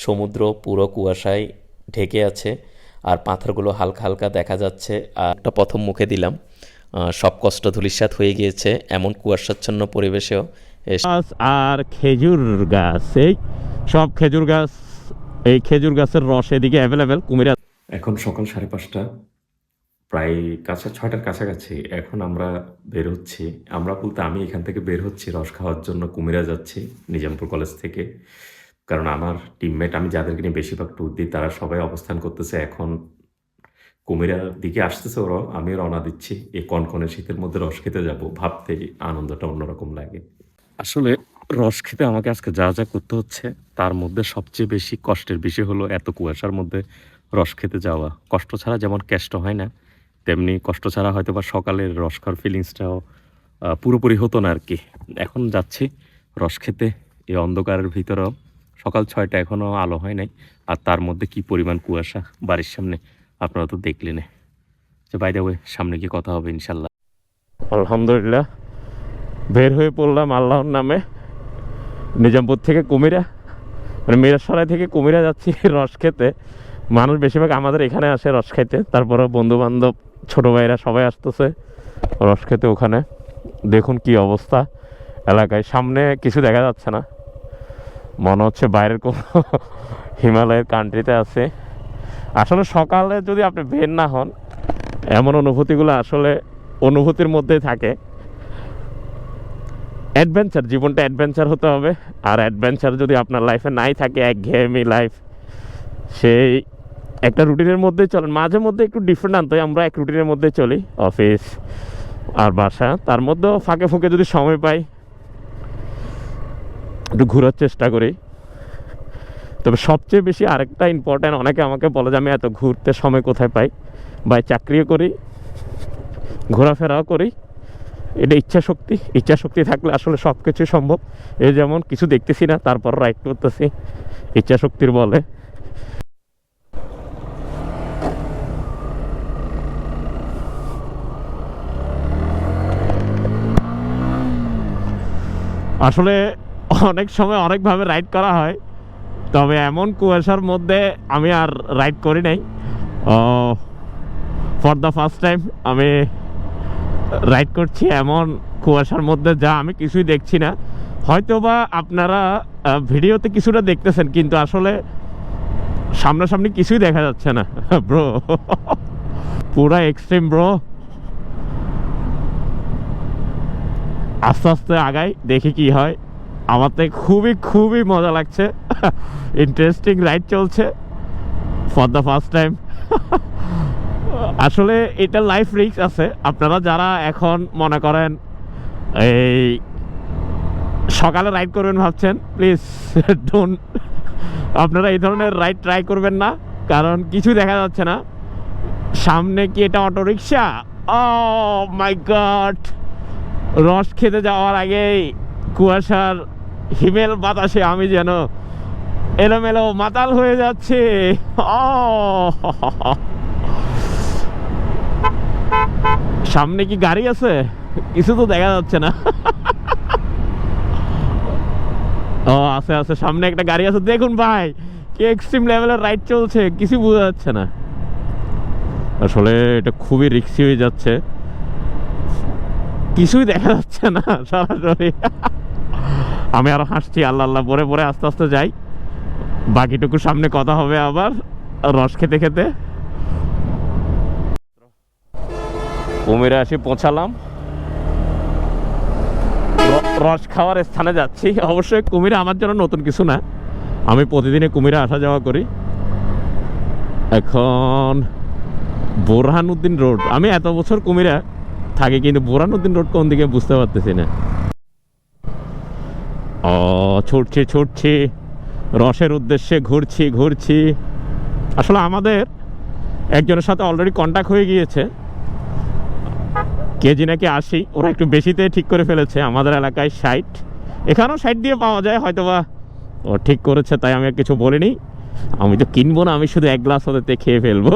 সমুদ্র পুরো কুয়াশায় ঢেকে আছে, আর পাথরগুলো হালকা হালকা দেখা যাচ্ছে। আর একটা প্রথম মুখে দিলাম, সব কষ্ট ধূলিসাৎ হয়ে গিয়েছে এমন কুয়াশাচ্ছন্ন পরিবেশেও। গাছ আর খেজুর গাছ, এই সব খেজুর গাছ, এই খেজুর গাছের রস এদিকে অ্যাভেলেবেল কুমিরা। এখন সকাল 5:30, প্রায় 6টার কাছাকাছি। এখন আমরা বের হচ্ছি, আমরা বলতে আমি এখান থেকে বের হচ্ছি রস খাওয়ার জন্য। কুমিরা যাচ্ছি নিজামপুর কলেজ থেকে, কারণ আমার টিমমেট, আমি যাদেরকে নিয়ে বেশিরভাগ ট্যুর দিই, তারা সবাই অবস্থান করতেছে এখন কুমিরার দিকে আসতেছে। ওরা, আমিও রওনা দিচ্ছি। এই কনকনে শীতের মধ্যে রস খেতে যাব, ভাবতেই আনন্দটা অন্যরকম লাগে। আসলে রস খেতে আমাকে আজকে যা যা করতে হচ্ছে, তার মধ্যে সবচেয়ে বেশি কষ্টের বিষয় হলো এত কুয়াশার মধ্যে রস খেতে যাওয়া। কষ্ট ছাড়া যেমন কেষ্ট হয় না, তেমনি কষ্ট ছাড়া হয়তো বা সকালের রস খাওয়ার ফিলিংসটাও পুরোপুরি হতো না আর কি। এখন যাচ্ছি রস খেতে এই অন্ধকারের ভিতরেও। সকাল 6টা, এখনও আলো হয় নাই, আর তার মধ্যে কি পরিমাণ কুয়াশা বাড়ির সামনে আপনারা তো দেখলেন। যে বাই দ্য ওয়ে, সামনে গিয়ে কথা হবে ইনশাল্লাহ। আলহামদুলিল্লাহ বের হয়ে পড়লাম আল্লাহর নামে নিজামপুর থেকে কুমিরা, মানে মিরাসরাই থেকে কুমিরা যাচ্ছি রস খেতে। মানুষ বেশিরভাগ আমাদের এখানে আসে রস খাইতে, তারপরে বন্ধু বান্ধব ছোটো ভাইরা সবাই আসতেছে রস খেতে ওখানে। দেখুন কি অবস্থা এলাকায়, সামনে কিছু দেখা যাচ্ছে না, মনে হচ্ছে বাইরের কোনো হিমালয়ের কান্ট্রিতে আছে। আসলে সকালে যদি আপনি বের না হন, এমন অনুভূতিগুলো আসলে অনুভূতির মধ্যেই থাকে। অ্যাডভেঞ্চার, জীবনটা অ্যাডভেঞ্চার হতে হবে। আর অ্যাডভেঞ্চার যদি আপনার লাইফে নাই থাকে, একঘেয়েমি লাইফ, সেই একটা রুটিনের মধ্যেই চলেন। মাঝে মধ্যে একটু ডিফারেন্ট আনতে হয়, আমরা এক রুটিনের মধ্যে চলি, অফিস আর বাসা। তার মধ্যেও ফাঁকে ফুঁকে যদি সময় পাই একটু ঘোরার চেষ্টা করি। তবে সবচেয়ে বেশি আরেকটা ইম্পর্ট্যান্ট, অনেকে আমাকে বলে যে আমি এত ঘুরতে সময় কোথায় পাই, বা চাকরিও করি, ঘোরাফেরাও করি। এটা ইচ্ছা শক্তি থাকলে আসলে সব কিছু সম্ভব। এই যেমন কিছু দেখতেছি না, তারপর রাইড করতেছি ইচ্ছা শক্তির বলে। আসলে অনেক সময় অনেকভাবে রাইড করা হয়, তবে এমন কুয়াশার মধ্যে আমি আর রাইড করি নাই। ফর দ্য ফার্স্ট টাইম আমি রাইড করছি এমন কুয়াশার মধ্যে, যা আমি কিছুই দেখছি না। হয়তো বা আপনারা ভিডিওতে কিছুটা দেখতেছেন, কিন্তু আসলে সামনাসামনি কিছুই দেখা যাচ্ছে না ব্রো, পুরা এক্সট্রিম ব্রো। আস্তে আস্তে আগাই, দেখি কি হয়। আমার তো খুবই মজা লাগছে, ইন্টারেস্টিং রাইড চলছে ফর দ্য ফার্স্ট টাইম। আসলে এটা লাইফ রিস্ক আছে। আপনারা যারা এখন মনে করেন এই সকালে রাইড করবেন ভাবছেন, প্লিজ ডোন্ট, আপনারা এই ধরনের রাইড ট্রাই করবেন না, কারণ কিছু দেখা যাচ্ছে না। সামনে কি এটা অটো রিক্সা? ও মাই গড! রস খেতে যাওয়ার আগেই কুয়াশার হিমেল বাতাসে আমি যেন এলোমেলো মাতাল হয়ে যাচ্ছে। সামনে কি গাড়ি আছে? কিছু তো দেখা যাচ্ছে না। ও আছে, সামনে একটা গাড়ি আছে। দেখুন ভাই, কি এক্সট্রিম লেভেলের রাইড চলছে, কিছু বোঝা যাচ্ছে না। আসলে এটা খুবই রিস্কি হয়ে যাচ্ছে, কিছুই দেখা যাচ্ছে না সরাসরি। আমি আরো হাসছি, আল্লাহ পরে আস্তে আস্তে যাই। বাকিটুকু সামনে কথা হবে আবার রস খেতে খেতে। কুমিরা আসি পৌঁছালাম, রস খাওয়ার স্থানে যাচ্ছি। অবশ্যই কুমিরা আমার জন্য নতুন কিছু না, আমি প্রতিদিনে কুমিরা আসা যাওয়া করি। এখন বোরহানুদ্দিন রোড, আমি এত বছর কুমিরা থাকি, কিন্তু বোরহানুদ্দিন রোড কোন দিকে বুঝতে পারতেছি না। ছুটছি রসের উদ্দেশ্যে, ঘুরছি। আসলে আমাদের একজনের সাথে অলরেডি কন্ট্যাক্ট হয়ে গিয়েছে, কেজি নাকি 80, ওরা একটু বেশিতে ঠিক করে ফেলেছে। আমাদের এলাকায় 60, এখানেও 60 দিয়ে পাওয়া যায়, হয়তোবা ও ঠিক করেছে, তাই আমি আর কিছু বলিনি। আমি তো কিনবো না, আমি শুধু এক গ্লাস ওদেরতে খেয়ে ফেলবো।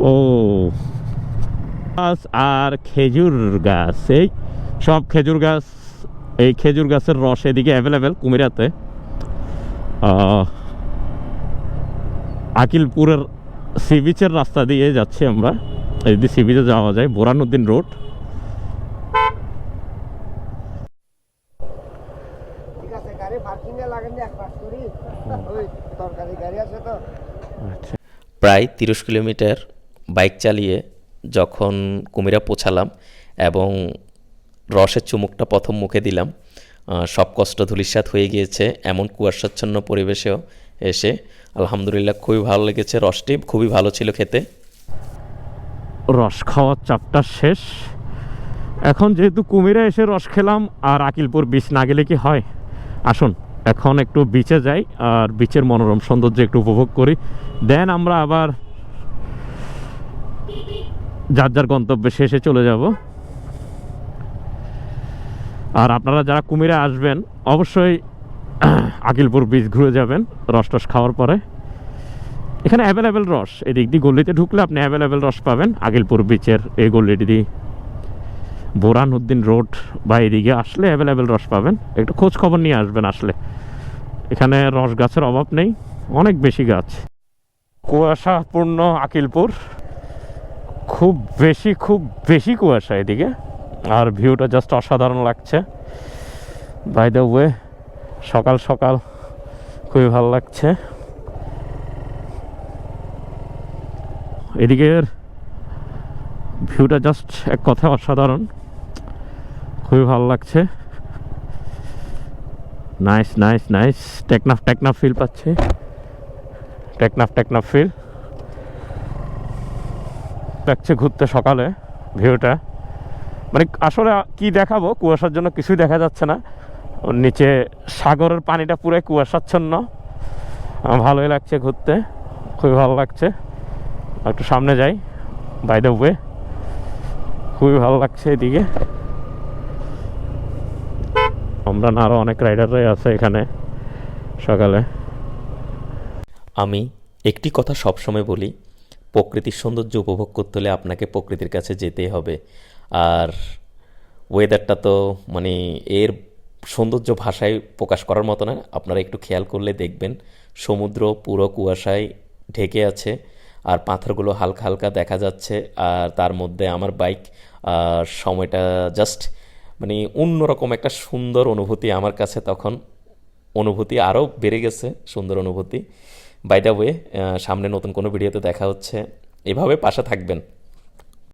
ও আর খেজুর গাছ, এই সব খেজুর গাছ, এই খেজুর গাছের রস এদিকে অ্যাভেলেবেল কুমিরাতে। আকিলপুরের সি বিচের রাস্তা দিয়ে যাচ্ছি আমরা। যদি সি বিচে যাওয়া যায়, বোরানুদ্দিন রোড। ঠিক আছে, গাড়ি পার্কিং এ লাগেন এক পাস করি, ওই তরকারি গাড়ি আছে তো। আচ্ছা, প্রায় 30 কিলোমিটার বাইক চালিয়ে যখন কুমিরা পৌঁছালাম এবং রসের চুমুকটা প্রথম মুখে দিলাম, সব কষ্ট ধূলিসাৎ হয়ে গিয়েছে এমন কুয়াশাচ্ছন্ন পরিবেশেও এসে আলহামদুলিল্লাহ খুবই ভালো লেগেছে। রসটি খুবই ভালো ছিল খেতে। রস খাওয়ার চাপটা শেষ। এখন যেহেতু কুমিরা এসে রস খেলাম, আর আকিলপুর বিচ না গেলে কি হয়? আসুন এখন একটু বিচে যাই আর বিচের মনোরম সৌন্দর্য একটু উপভোগ করি। দেন আমরা আবার যার যার গন্তব্যে শেষে চলে যাব। আর আপনারা যারা কুমিরা আসবেন অবশ্যই আকিলপুর বিচ ঘুরে যাবেন রস টস খাওয়ার পরে। এখানে অ্যাভেলেবেল রস, এদিক দিয়ে গলিতে ঢুকলে আপনি অ্যাভেলেবেল রস পাবেন। আকিলপুর বিচের এই গলিটি দিয়ে বোরানুদ্দিন রোড বা এদিকে আসলে অ্যাভেলেবেল রস পাবেন। একটু খোঁজ খবর নিয়ে আসবেন আসলে। এখানে রস গাছের অভাব নেই, অনেক বেশি গাছ। কুয়াশাপূর্ণ আকিলপুর, খুব বেশি কুয়াশা এদিকে, আর ভিউটা জাস্ট অসাধারণ লাগছে। বাই দ্য ওয়ে, সকাল সকাল খুবই ভালো লাগছে। এদিকের ভিউটা জাস্ট এক কথায় অসাধারণ, খুবই ভালো লাগছে। Nice nice nice, Teknaf feel পাচ্ছি, টেকনাফ ফিল লাগছে ঘুরতে সকালে। ভিউটা মানে আসলে কি দেখাবো, কুয়াশার জন্য কিছুই দেখা যাচ্ছে না। ওর নিচে সাগরের পানিটা পুরো কুয়াশাচ্ছন্ন। ভালোই লাগছে ঘুরতে, খুবই ভালো লাগছে। একটু সামনে যাই, বাই দ্য ওয়ে খুবই ভালো লাগছে এদিকে। আমরা না আরও অনেক রাইডাররাই আছে এখানে সকালে। আমি একটি কথা সবসময় বলি, প্রকৃতির সৌন্দর্য উপভোগ করতে হলে আপনাকে প্রকৃতির কাছে যেতেই হবে। আর ওয়েদারটা তো মানে এর সৌন্দর্য ভাষায় প্রকাশ করার মতো না। আপনারা একটু খেয়াল করলে দেখবেন সমুদ্র পুরো কুয়াশায় ঢেকে আছে আর পাথরগুলো হালকা হালকা দেখা যাচ্ছে। আর তার মধ্যে আমার বাইক, সময়টা জাস্ট মানে অন্যরকম একটা সুন্দর অনুভূতি আমার কাছে। তখন অনুভূতি আরও বেড়ে গেছে, সুন্দর অনুভূতি। বাই দ্য ওয়ে, সামনে নতুন কোনো ভিডিওতে দেখা হচ্ছে। এভাবে পাশে থাকবেন।